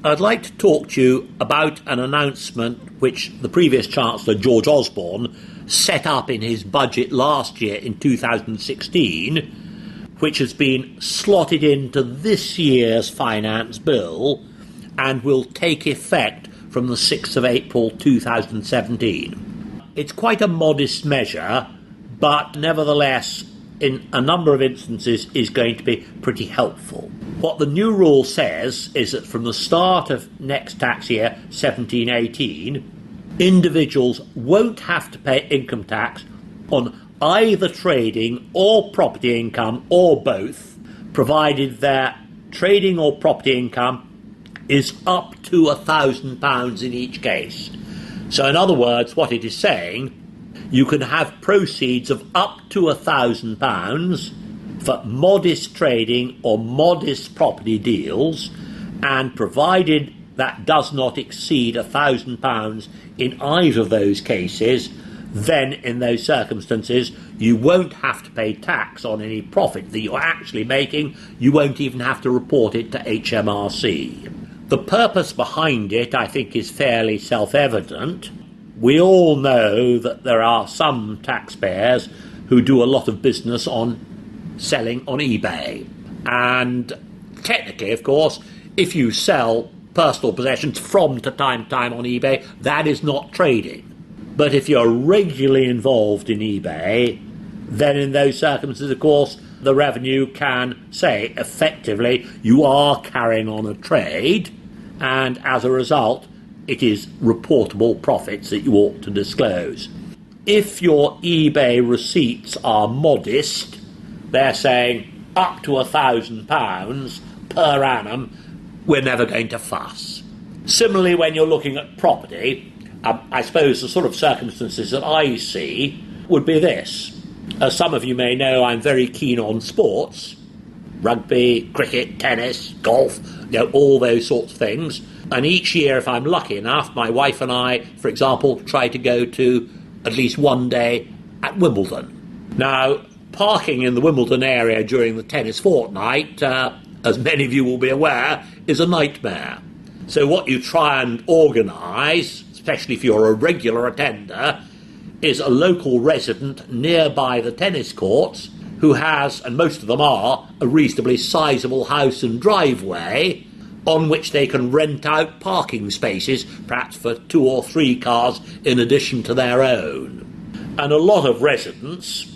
I'd like to talk to you about an announcement which the previous Chancellor, George Osborne, set up in his budget last year in 2016, which has been slotted into this year's finance bill and will take effect from the 6th of April 2017. It's quite a modest measure, but nevertheless, in a number of instances, is going to be pretty helpful. What the new rule says is that from the start of next tax year, 17-18, individuals won't have to pay income tax on either trading or property income or both, provided their trading or property income is up to £1,000 in each case. So in other words, what it is saying, you can have proceeds of up to £1,000 for modest trading or modest property deals, and provided that does not exceed £1,000 in either of those cases, then in those circumstances you won't have to pay tax on any profit that you're actually making. You won't even have to report it to HMRC. The purpose behind it, I think, is fairly self-evident. We all know that there are some taxpayers who do a lot of business on selling on eBay. And technically, of course, if you sell personal possessions from time to time on eBay, that is not trading. But if you're regularly involved in eBay, then in those circumstances, of course, the revenue can say, effectively, you are carrying on a trade, and as a result, it is reportable profits that you ought to disclose. If your eBay receipts are modest, they're saying up to £1,000 per annum, we're never going to fuss. Similarly, when you're looking at property, I suppose the sort of circumstances that I see would be this. As some of you may know, I'm very keen on sports, rugby, cricket, tennis, golf, all those sorts of things. And each year, if I'm lucky enough, my wife and I, for example, try to go to at least one day at Wimbledon. Now, parking in the Wimbledon area during the tennis fortnight, as many of you will be aware, is a nightmare. So what you try and organise, especially if you're a regular attender, is a local resident nearby the tennis courts who has, and most of them are, a reasonably sizable house and driveway on which they can rent out parking spaces, perhaps for 2 or 3 cars in addition to their own. And a lot of residents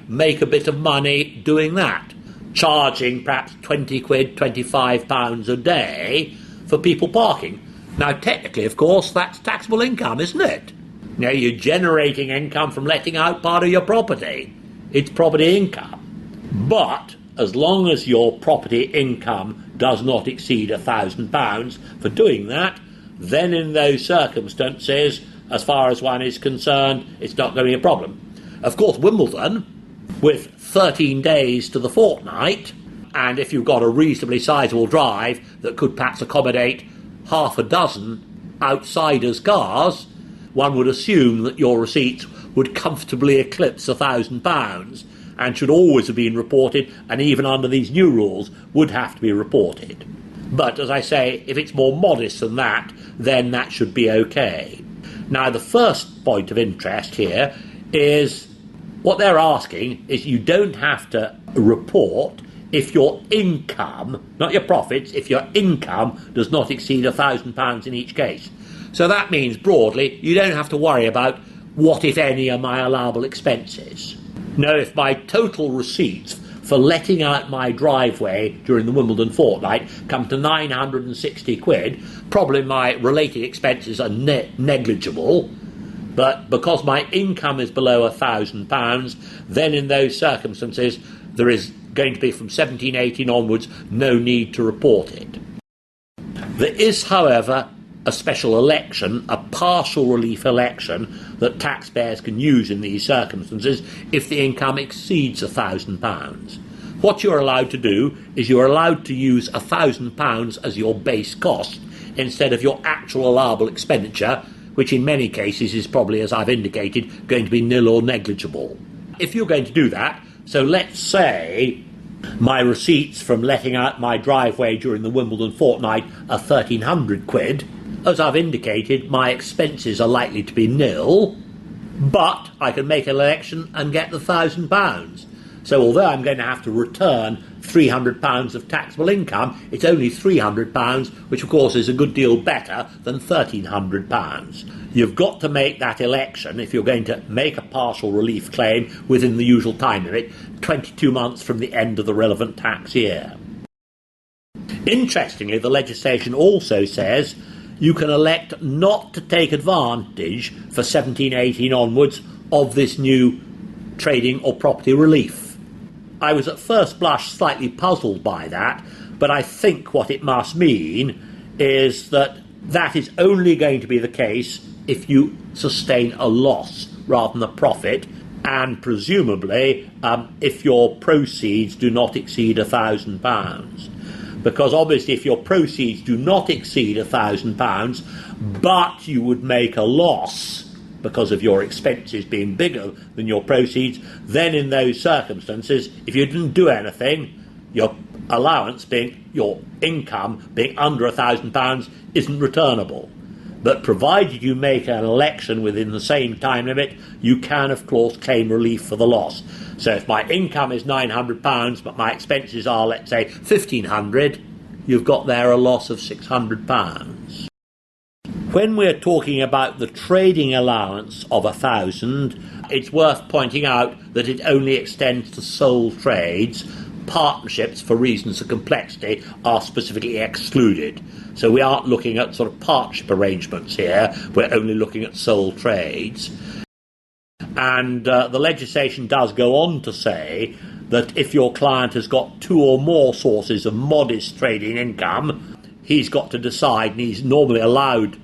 make a bit of money doing that, charging perhaps £20, £25 a day for people parking. Now, technically, of course, that's taxable income, isn't it? You're generating income from letting out part of your property. It's property income. But as long as your property income does not exceed £1,000 for doing that, then in those circumstances, as far as one is concerned, it's not going to be a problem. Of course, Wimbledon, with 13 days to the fortnight, and if you've got a reasonably sizable drive that could perhaps accommodate half a dozen outsiders' cars, one would assume that your receipts would comfortably eclipse £1,000 and should always have been reported, and even under these new rules would have to be reported. But as I say, if it's more modest than that, then that should be okay. Now, the first point of interest here is what they're asking is you don't have to report if your income, not your profits, if your income does not exceed £1,000 in each case. So that means, broadly, you don't have to worry about what, if any, are my allowable expenses. Now, if my total receipts for letting out my driveway during the Wimbledon fortnight come to £960, probably my related expenses are negligible, but because my income is below £1,000, then in those circumstances there is going to be, from 17-18 onwards, no need to report it. There is, however, a special election, a partial relief election, that taxpayers can use in these circumstances if the income exceeds £1,000. What you're allowed to do is you're allowed to use £1,000 as your base cost instead of your actual allowable expenditure, which in many cases is probably, as I've indicated, going to be nil or negligible. If you're going to do that, so let's say My receipts from letting out my driveway during the Wimbledon fortnight are 1,300 quid. As I've indicated, my expenses are likely to be nil, but I can make an election and get the £1,000. So although I'm going to have to return £300 of taxable income, it's only £300, which of course is a good deal better than £1,300. You've got to make that election if you're going to make a partial relief claim within the usual time limit, 22 months from the end of the relevant tax year. Interestingly, the legislation also says you can elect not to take advantage for 1718 onwards of this new trading or property relief. I was at first blush slightly puzzled by that, but I think what it must mean is that that is only going to be the case if you sustain a loss rather than a profit, and presumably if your proceeds do not exceed £1,000. Because obviously if your proceeds do not exceed £1,000, but you would make a loss because of your expenses being bigger than your proceeds, then in those circumstances, if you didn't do anything, your allowance being your income being under £1,000 isn't returnable. But provided you make an election within the same time limit, you can of course claim relief for the loss. So if my income is £900 but my expenses are, let's say, £1,500, you've got there a loss of £600. When we're talking about the trading allowance of £1,000, it's worth pointing out that it only extends to sole trades. Partnerships, for reasons of complexity, are specifically excluded. So we aren't looking at sort of partnership arrangements here, we're only looking at sole trades. And the legislation does go on to say that if your client has got two or more sources of modest trading income, he's got to decide, and he's normally allowed,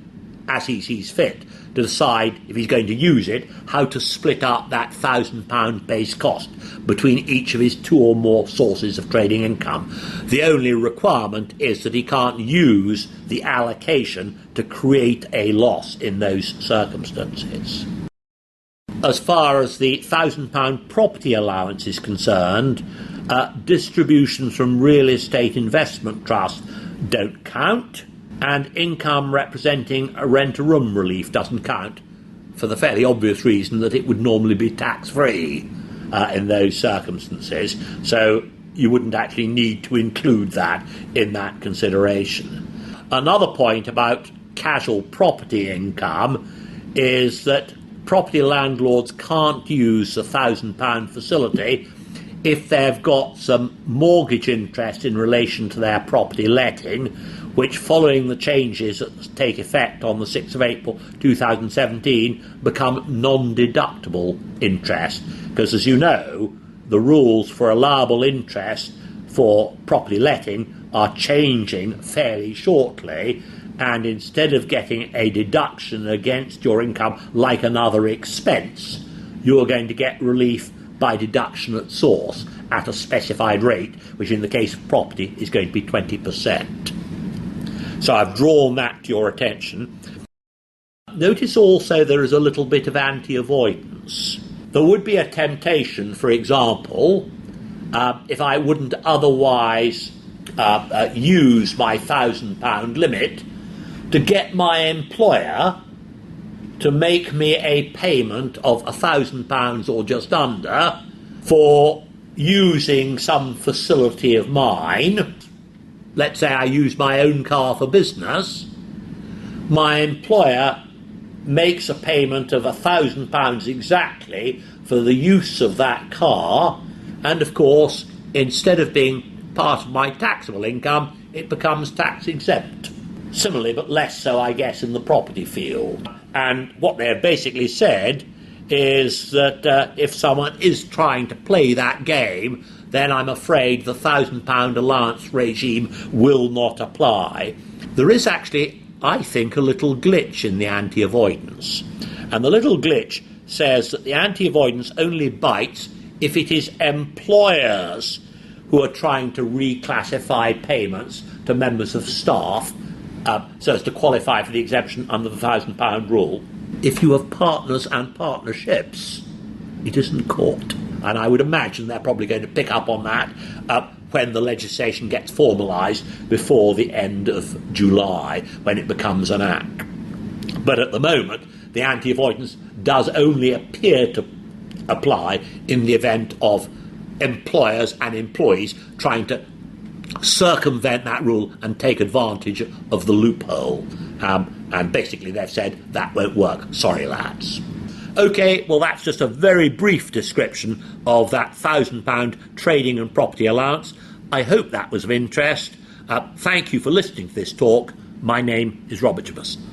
as he sees fit, to decide if he's going to use it, how to split up that £1,000 base cost between each of his two or more sources of trading income. The only requirement is that he can't use the allocation to create a loss in those circumstances. As far as the £1,000 property allowance is concerned, distributions from real estate investment trusts don't count, and income representing a rent-a-room relief doesn't count, for the fairly obvious reason that it would normally be tax-free in those circumstances, so you wouldn't actually need to include that in that consideration. Another point about casual property income is that property landlords can't use the £1,000 facility if they've got some mortgage interest in relation to their property letting, which, following the changes that take effect on the 6th of April 2017, become non-deductible interest. Because, as you know, the rules for allowable interest for property letting are changing fairly shortly, and instead of getting a deduction against your income like another expense, you're going to get relief by deduction at source at a specified rate, which in the case of property is going to be 20%. So I've drawn that to your attention. Notice also there is a little bit of anti-avoidance. There would be a temptation, for example, if I wouldn't otherwise use my £1,000 limit, to get my employer to make me a payment of £1,000 or just under for using some facility of mine. Let's say I use my own car for business. My employer makes a payment of £1,000 exactly for the use of that car, and of course, instead of being part of my taxable income, it becomes tax exempt. Similarly, but less so, I guess, in the property field. And what they have basically said is that if someone is trying to play that game, then I'm afraid the £1,000 allowance regime will not apply. There is actually, I think, a little glitch in the anti-avoidance. And the little glitch says that the anti-avoidance only bites if it is employers who are trying to reclassify payments to members of staff so as to qualify for the exemption under the £1,000 rule. If you have partners and partnerships, it isn't caught. and I would imagine they're probably going to pick up on that when the legislation gets formalised before the end of July, when it becomes an act. But at the moment, the anti-avoidance does only appear to apply in the event of employers and employees trying to circumvent that rule and take advantage of the loophole. And basically they've said that won't work. Sorry, lads. OK, well, that's just a very brief description of that £1,000 trading and property allowance. I hope that was of interest. Thank you for listening to this talk. My name is Robert Jamieson.